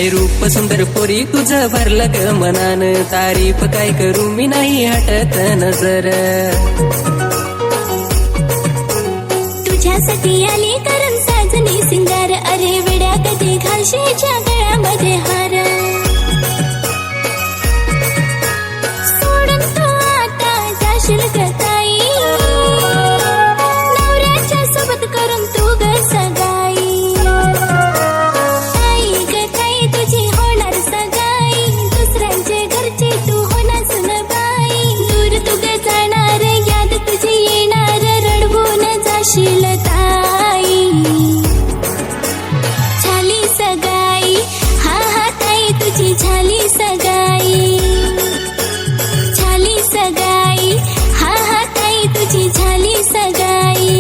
काय रूप सुंदर पोरी तुझं भरलं ग मनान, तारीफ काय करू मी नाही हटत नजर. तुझ्यासाठी आली करून साजनी सिंगार, अरे वेड्या कधी घालशीच्या गळ्यामध्ये हार. सोडून तू आता जाशील ग ताई, नवऱ्याच्या सोबत करून तू ग सगाई. ताई ग ताई तुझी होणार सगाई, दुसऱ्यांचे घरचे तू होणार सुनबाई. दूर तू ग जाणार, याद तुझी येणार, रडवून जाशील ताई. झाली सगाई, हा हा ताई तुझी झाली सगाई. झाली सगाई, हा हा ताई तुझी झाली सगाई.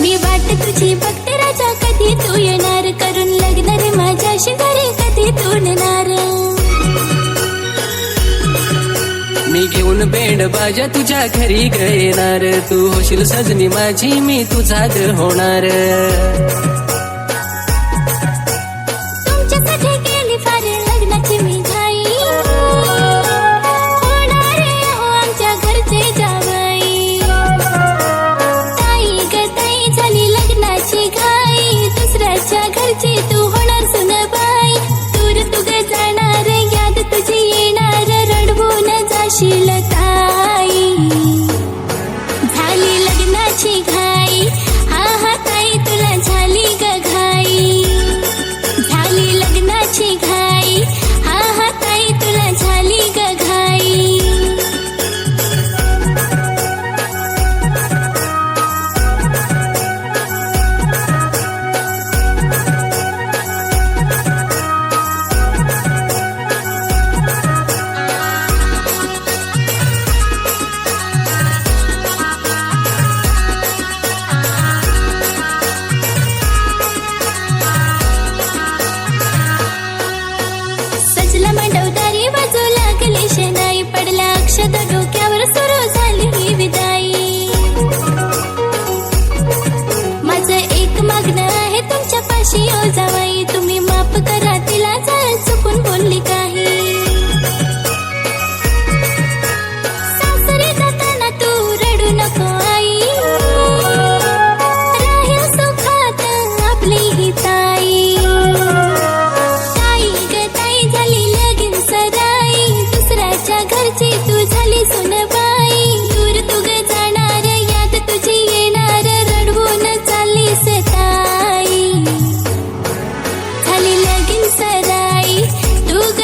मी वाट तुझी बघते राजा, कधी तू येणार करून लग्न रे माझ्याशी घरी, कधी तू नेणार. मी घेऊन बेंड बाजा तुझ्या घरी ग येणार, तू होशील सजनी माझी मी तुझा ग होणार. तुमच्यासाठी केली फार लग्नाची मी घाई, होणार हो आमच्या घरचे जावई. ताई ग ताई झाली लग्नाची घाई, दुसऱ्याच्या घरची तू होणार सुनबाई. दूर तू ग जाणार, याद तुझी येणार, रडवून जाशील ताई. झाली लग्नाची घाई, हा हा ताई तुला झाली ग घाई. झाली लग्नाची घाई, हा हा ताई तुला झाली ग घाई. सजला मांडवदारी बाजू लागली शेनाई, पडला अक्षता डोक्यावर सुरू झाली ही विदाई. माझं एक मागणं आहे तुमच्या पाशी ओ जावाई, तुम्ही माफ करा तिला जर चुकून बोलली काही. सासरी जाताना तू रडू नको आई, राहील सुखात आपली ही ताई. ताई ग ताई झाली लगीन सराई, दुसऱ्याच्या घरची तू झाली सुनबाई. दूर तू ग जाणार, याद तुझी येणार, रडवून चाललीस ताई. झाली लगीन सराई, तू ग